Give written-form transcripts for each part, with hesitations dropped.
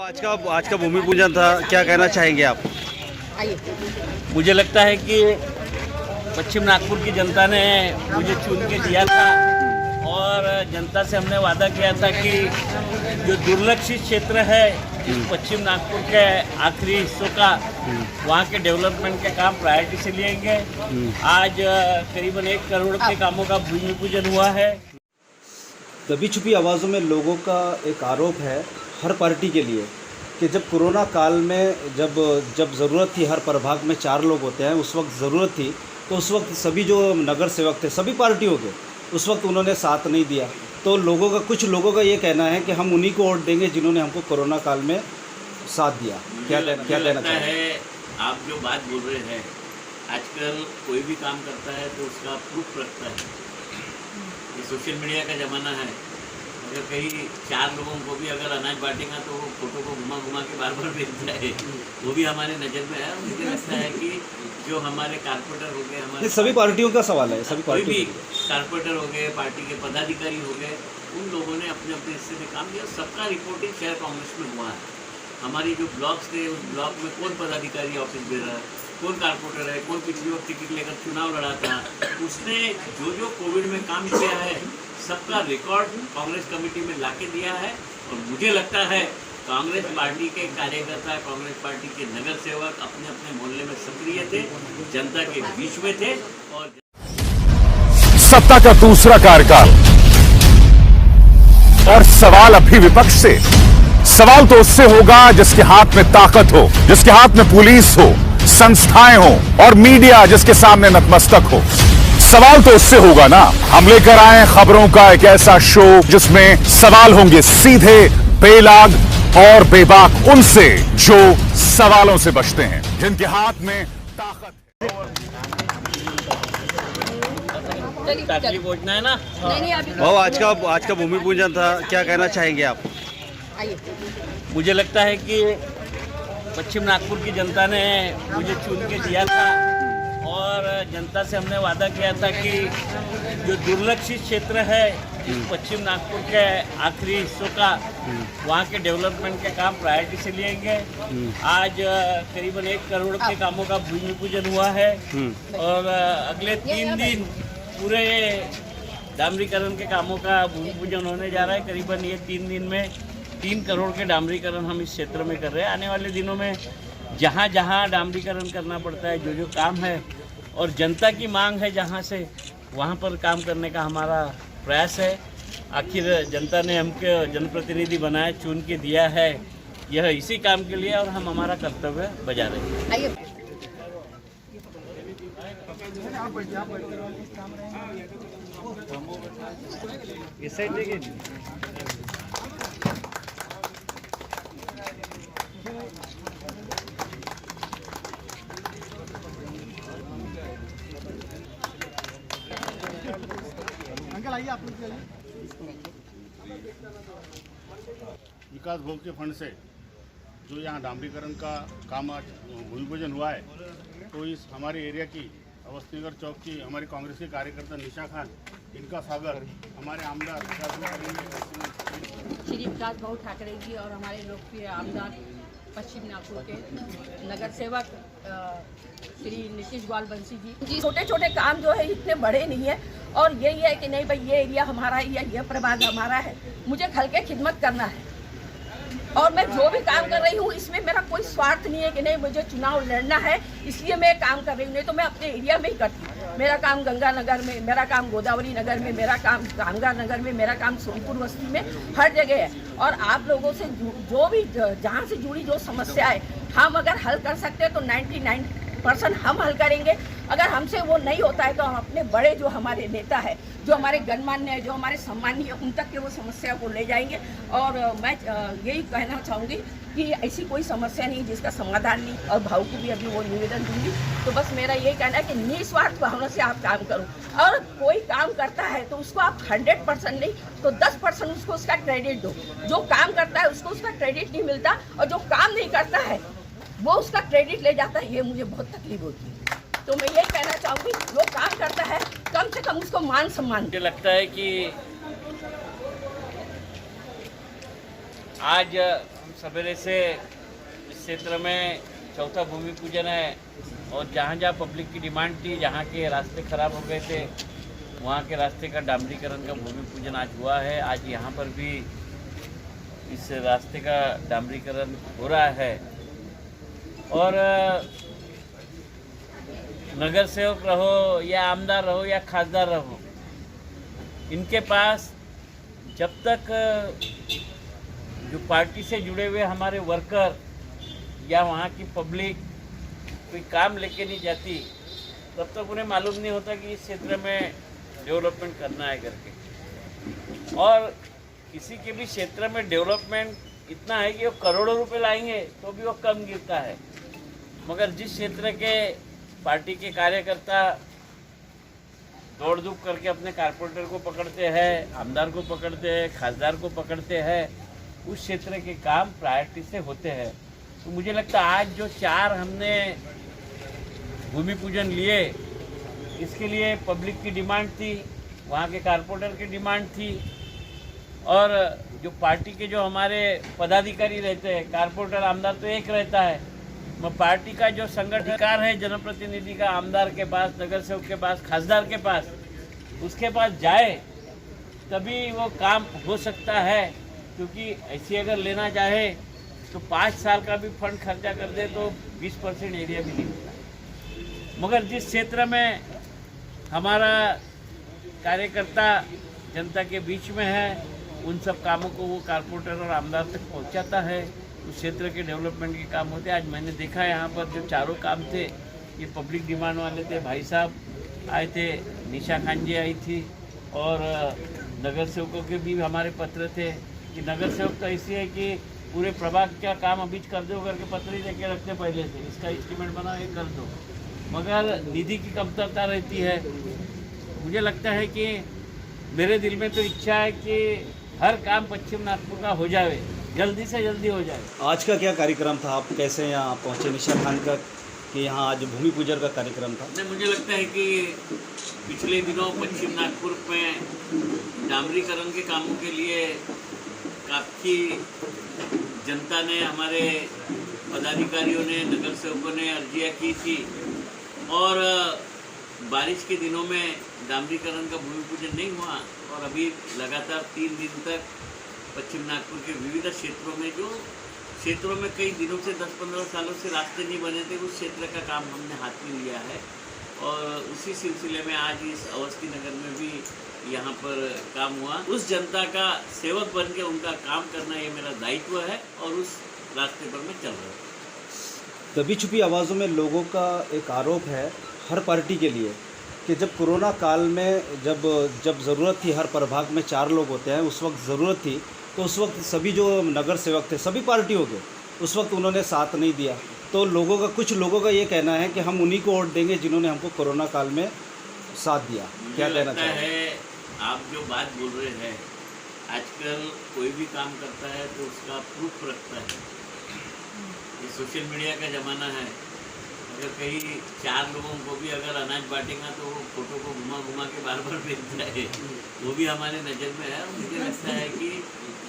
आज का भूमि पूजन था, क्या कहना चाहेंगे आप? मुझे लगता है कि पश्चिम नागपुर की जनता ने मुझे चुन के दिया था और जनता से हमने वादा किया था कि जो दुर्लक्षित क्षेत्र है इस पश्चिम नागपुर के आखिरी हिस्सों का, वहाँ के डेवलपमेंट के काम प्रायोरिटी से लेंगे। आज करीबन 1 करोड़ के कामों का भूमि पूजन हुआ है। दबी छुपी आवाज़ों में लोगों का एक आरोप है हर पार्टी के लिए कि जब कोरोना काल में जब ज़रूरत थी, हर प्रभाग में 4 लोग होते हैं, उस वक्त ज़रूरत थी, तो उस वक्त सभी जो नगर सेवक थे सभी पार्टियों के, उस वक्त उन्होंने साथ नहीं दिया। तो कुछ लोगों का ये कहना है कि हम उन्हीं को वोट देंगे जिन्होंने हमको कोरोना काल में साथ दिया। क्या कहना चाहते हैं? आप जो बात बोल रहे हैं, आजकल कोई भी काम करता है तो उसका प्रूफ रखता है। ये सोशल मीडिया का ज़माना है। अगर कहीं 4 लोगों को भी अगर अनाज बांटेगा तो वो फोटो को घुमा के बार भेजता है, वो भी हमारे नज़र में है। मुझे लगता है कि जो हमारे कारपोरेटर हो गए, हमारे सभी पार्टियों का सवाल है, सभी कोई पार्टी भी कारपोरेटर हो गए, पार्टी के पदाधिकारी हो गए, उन लोगों ने अपने अपने हिस्से में काम किया। सबका रिपोर्टिंग शहर कांग्रेस में हुआ है। हमारी जो ब्लॉक्स थे, उस ब्लॉक में कौन पदाधिकारी ऑफिस दे रहा है, कौन कारपोरेटर है, कौन पिछली वक्त टिकट लेकर चुनाव लड़ा था, उसने जो कोविड में काम किया है सबका रिकॉर्ड कांग्रेस कमेटी में लाके दिया है। और मुझे लगता है कांग्रेस पार्टी के कार्यकर्ता, कांग्रेस पार्टी के नगर सेवक अपने अपने मोहल्ले में सक्रिय थे, जनता के बीच में थे। और सत्ता का दूसरा कार्यकाल और सवाल अभी विपक्ष से। सवाल तो उससे होगा जिसके हाथ में ताकत हो, जिसके हाथ में पुलिस हो, संस्थाएं हो और मीडिया जिसके सामने नतमस्तक हो। सवाल तो उससे होगा ना। हम लेकर आए खबरों का एक ऐसा शो जिसमें सवाल होंगे सीधे, बेलाग और बेबाक उनसे जो सवालों से बचते हैं, जिनके हाथ में ताकत ताकि पहुंचना है ना। भाव आज का भूमि पूजन था, क्या कहना चाहेंगे आप? मुझे लगता है कि पश्चिम नागपुर की जनता ने मुझे चुन के दिया था और जनता से हमने वादा किया था कि जो दुर्लक्षित क्षेत्र है इस पश्चिम नागपुर के आखिरी हिस्सों का, वहाँ के डेवलपमेंट के काम प्रायोरिटी से लेंगे। आज करीबन 1 करोड़ के कामों का भूमि पूजन हुआ है और अगले 3 दिन पूरे डामरीकरण के कामों का भूमि पूजन होने जा रहा है। करीबन ये 3 दिन में 3 करोड़ के डामरीकरण हम इस क्षेत्र में कर रहे हैं। आने वाले दिनों में जहाँ जहाँ डामरीकरण करना पड़ता है, जो काम है और जनता की मांग है जहाँ से, वहाँ पर काम करने का हमारा प्रयास है। आखिर जनता ने हमको जनप्रतिनिधि बनाया, चुन के दिया है, यह इसी काम के लिए और हम हमारा कर्तव्य बजा रहे हैं। इस साइड देखिए। विकास भोग के फंड से जो यहाँ डामरीकरण का काम आज भूमि पूजन हुआ है, तो इस हमारे एरिया की अवस्थीनगर चौक की हमारी कांग्रेस के कार्यकर्ता निशा खान, इनका स्वागत हमारे आमदार श्री विकास भाऊ ठाकरे जी और हमारे लोकप्रिय आमदार पश्चिम नागपुर के नगर सेवक श्री नीतीश ग्वालबंशी जी। छोटे छोटे काम जो है इतने बड़े नहीं है और यही है कि नहीं भाई ये एरिया हमारा है या ये प्रभाग हमारा है, मुझे खल के खिदमत करना है और मैं जो भी काम कर रही हूँ इसमें मेरा कोई स्वार्थ नहीं है कि नहीं मुझे चुनाव लड़ना है इसलिए मैं काम कर रही हूँ। नहीं तो मैं अपने एरिया में ही करती हूँ। मेरा काम गंगा नगर में, मेरा काम गोदावरी नगर में, मेरा काम कामगार नगर में, मेरा काम सोनपुर बस्ती में, हर जगह है। और आप लोगों से जो भी जहाँ से जुड़ी जो समस्याएं हम अगर हल कर सकते हैं तो 99% हम हल करेंगे। अगर हमसे वो नहीं होता है तो हम अपने बड़े जो हमारे नेता है, जो हमारे गणमान्य है, जो हमारे सम्मानीय, उन तक के वो समस्या को ले जाएंगे। और मैं यही कहना चाहूँगी कि ऐसी कोई समस्या नहीं जिसका समाधान नहीं, और भाव को भी अभी वो निवेदन दूंगी। तो बस मेरा यही कहना है कि निस्वार्थ भावना से आप काम करो और कोई काम करता है तो उसको आप 100% नहीं तो 10% उसको उसका क्रेडिट दो। जो काम करता है उसको उसका क्रेडिट नहीं मिलता और जो काम नहीं करता है वो उसका क्रेडिट ले जाता है। ये मुझे बहुत तकलीफ होती है। तो मैं यही कहना चाहूँगी जो काम करता है कम से कम उसको मान सम्मान। मुझे लगता है कि आज हम सवेरे से इस क्षेत्र में चौथा भूमि पूजन है और जहाँ जहाँ पब्लिक की डिमांड थी, जहाँ के रास्ते खराब हो गए थे, वहाँ के रास्ते का डामरीकरण का भूमि पूजन आज हुआ है। आज यहाँ पर भी इस रास्ते का डामरीकरण हो रहा है और नगर सेवक रहो या आमदार रहो या खासदार रहो, इनके पास जब तक जो पार्टी से जुड़े हुए हमारे वर्कर या वहाँ की पब्लिक कोई काम लेके नहीं जाती, तब तक उन्हें मालूम नहीं होता कि इस क्षेत्र में डेवलपमेंट करना है करके। और किसी के भी क्षेत्र में डेवलपमेंट इतना है कि वो करोड़ों रुपए लाएंगे तो भी वो कम गिरता है, मगर जिस क्षेत्र के पार्टी के कार्यकर्ता दौड़ धूप करके अपने कारपोरेटर को पकड़ते हैं, आमदार को पकड़ते हैं, खासदार को पकड़ते हैं, उस क्षेत्र के काम प्रायोरिटी से होते हैं। तो मुझे लगता है आज जो 4 हमने भूमि पूजन लिए, इसके लिए पब्लिक की डिमांड थी, वहाँ के कारपोरेटर की डिमांड थी और जो पार्टी के जो हमारे पदाधिकारी रहते हैं, कारपोरेटर आमदार तो एक रहता है, मैं पार्टी का जो संगठनकार है, जनप्रतिनिधि का आमदार के पास, नगर सेवक के पास, खासदार के पास, उसके पास जाए तभी वो काम हो सकता है। क्योंकि ऐसी अगर लेना चाहे तो 5 साल का भी फंड खर्चा कर दे तो 20% एरिया भी नहीं मिलता। मगर जिस क्षेत्र में हमारा कार्यकर्ता जनता के बीच में है, उन सब कामों को वो कारपोरेटर और आमदार तक पहुंचाता है, उस क्षेत्र के डेवलपमेंट के काम होते हैं। आज मैंने देखा यहाँ पर जो 4 काम थे, ये पब्लिक डिमांड वाले थे। भाई साहब आए थे, निशा खान जी आई थी और नगर सेवकों के भी हमारे पत्र थे कि नगर सेवक तो ऐसी है कि पूरे प्रभाग का काम अभी कर दो करके पत्र ही लेके रखते पहले से, इसका एस्टीमेट बनाओ, ये कर दो, मगर निधि की कमतरता रहती है। मुझे लगता है कि मेरे दिल में तो इच्छा है कि हर काम पश्चिम नागपुर का हो जाए, जल्दी से जल्दी हो जाए। आज का क्या कार्यक्रम था? आप कैसे यहाँ पहुँचे? निशा खान का कि यहाँ आज भूमि पूजन का कार्यक्रम था। नहीं, मुझे लगता है कि पिछले दिनों पश्चिम नागपुर में डामरीकरण के कामों के लिए काफ़ी जनता ने, हमारे पदाधिकारियों ने, नगर सेवकों ने अर्जियाँ की थी और बारिश के दिनों में डामरीकरण का भूमि पूजन नहीं हुआ और अभी लगातार 3 दिन तक पश्चिम नागपुर के विविध क्षेत्रों में, जो क्षेत्रों में कई दिनों से 10-15 सालों से रास्ते नहीं बने थे, उस क्षेत्र का काम हमने हाथ में लिया है और उसी सिलसिले में आज इस अवस्थी नगर में भी यहाँ पर काम हुआ। उस जनता का सेवक बन के उनका काम करना ये मेरा दायित्व है और उस रास्ते पर मैं चल रहा हूँ। दबी छुपी आवाज़ों में लोगों का एक आरोप है हर पार्टी के लिए कि जब कोरोना काल में जब ज़रूरत थी, हर प्रभाग में 4 लोग होते हैं, उस वक्त ज़रूरत थी, तो उस वक्त सभी जो नगर सेवक थे, सभी पार्टियों के, उस वक्त उन्होंने साथ नहीं दिया। तो कुछ लोगों का ये कहना है कि हम उन्हीं को वोट देंगे जिन्होंने हमको कोरोना काल में साथ दिया। क्या कहना चाहिए? है आप जो बात बोल रहे हैं, आजकल कोई भी काम करता है तो उसका प्रूफ रखता है। ये सोशल मीडिया का ज़माना है, अगर कहीं 4 लोगों को भी अगर अनाज बांटेगा तो वो फोटो को घुमा के बार भेजता है, वो भी हमारे नज़र में है। मुझे लगता है कि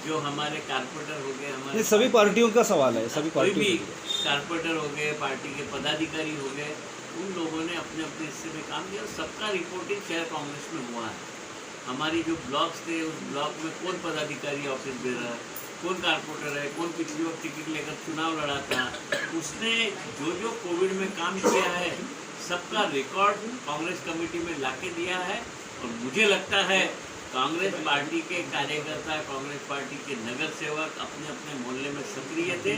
जो हमारे कारपोरेटर हो गए, हमारे सभी पार्टियों का सवाल है, सभी कोई पार्टियों भी कारपोरेटर हो गए, पार्टी के पदाधिकारी हो गए, उन लोगों ने अपने अपने हिस्से में काम किया और सबका रिपोर्टिंग शहर कांग्रेस में हुआ है। हमारी जो ब्लॉक्स थे, उस ब्लॉक में कौन पदाधिकारी ऑफिस दे रहा है, कौन कारपोरेटर है, कौन पिछली वक्त टिकट लेकर चुनाव लड़ा था, उसने जो कोविड में काम किया है, सबका रिकॉर्ड कांग्रेस कमेटी में लाके दिया है। और मुझे लगता है कांग्रेस पार्टी के कार्यकर्ता, कांग्रेस पार्टी के नगर सेवक अपने अपने मोहल्ले में सक्रिय थे,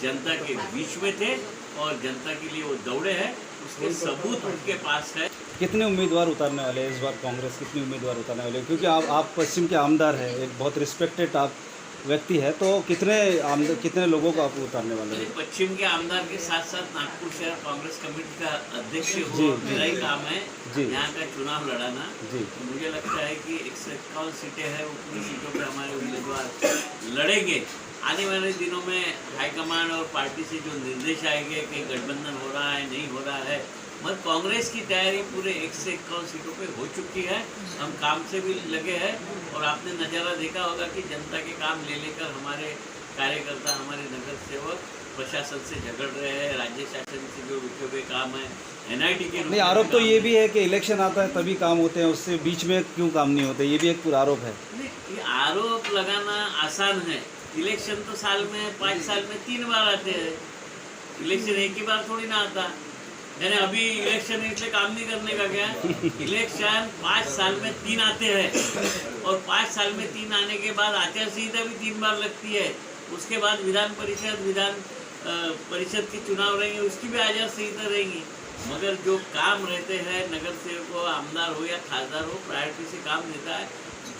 जनता के बीच में थे और जनता के लिए वो दौड़े हैं, उसके सबूत उनके पास है। कितने उम्मीदवार उतारने वाले हैं इस बार? कांग्रेस कितने उम्मीदवार उतारने वाले हैं? क्योंकि आप पश्चिम के आमदार हैं, एक बहुत रिस्पेक्टेड आप व्यक्ति है, तो कितने लोगों को आप उतारने वाले हैं? पश्चिम के आमदार के साथ साथ नागपुर शहर कांग्रेस कमेटी का अध्यक्ष हो, मेरा ही काम है यहाँ का चुनाव लड़ाना। तो मुझे लगता है कि 151 सीटें हैं, उतनी सीटों पे हमारे उम्मीदवार लड़ेंगे। आने वाले दिनों में हाईकमान और पार्टी से जो निर्देश आएंगे कि गठबंधन हो रहा है, नहीं हो रहा है, मगर कांग्रेस की तैयारी पूरे 151 सीटों पे हो चुकी है। हम काम से भी लगे हैं और आपने नज़ारा देखा होगा कि जनता के काम ले लेकर हमारे कार्यकर्ता, हमारे नगर सेवक प्रशासन से झगड़ रहे हैं, राज्य शासन से जो रुके हुए काम है, NIT के नहीं, आरोप तो ये भी है कि इलेक्शन आता है तभी काम होते हैं, उससे बीच में क्यों काम नहीं होते, ये भी एक पूरा आरोप है। ये आरोप लगाना आसान है। इलेक्शन तो साल में 5 साल में 3 बार आते हैं, इलेक्शन एक ही बार थोड़ी ना आता। यानी अभी इलेक्शन इसलिए काम नहीं करने का क्या? इलेक्शन 5 साल में 3 आते हैं और 5 साल में 3 आने के बाद आचार संहिता भी 3 बार लगती है। उसके बाद विधान परिषद के चुनाव रहेंगे, उसकी भी आचार संहिता रहेंगी। मगर जो काम रहते हैं, नगर सेवक हो, आमदार हो या खासदार हो, प्रायोरिटी से काम देता है।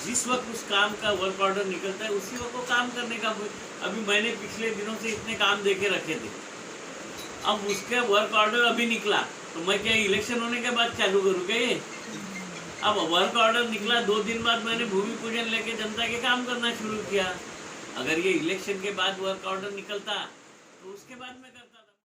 जिस वक्त उस काम का वर्क ऑर्डर निकलता है उसी वक्त वो काम करने का। अभी मैंने पिछले दिनों से इतने काम देके रखे थे, अब उसके वर्क ऑर्डर अभी निकला तो मैं क्या इलेक्शन होने के बाद चालू करूँ क्या ये? अब वर्क ऑर्डर निकला 2 दिन बाद मैंने भूमि पूजन लेके जनता के काम करना शुरू किया। अगर ये इलेक्शन के बाद वर्क ऑर्डर निकलता तो उसके बाद मैं करता।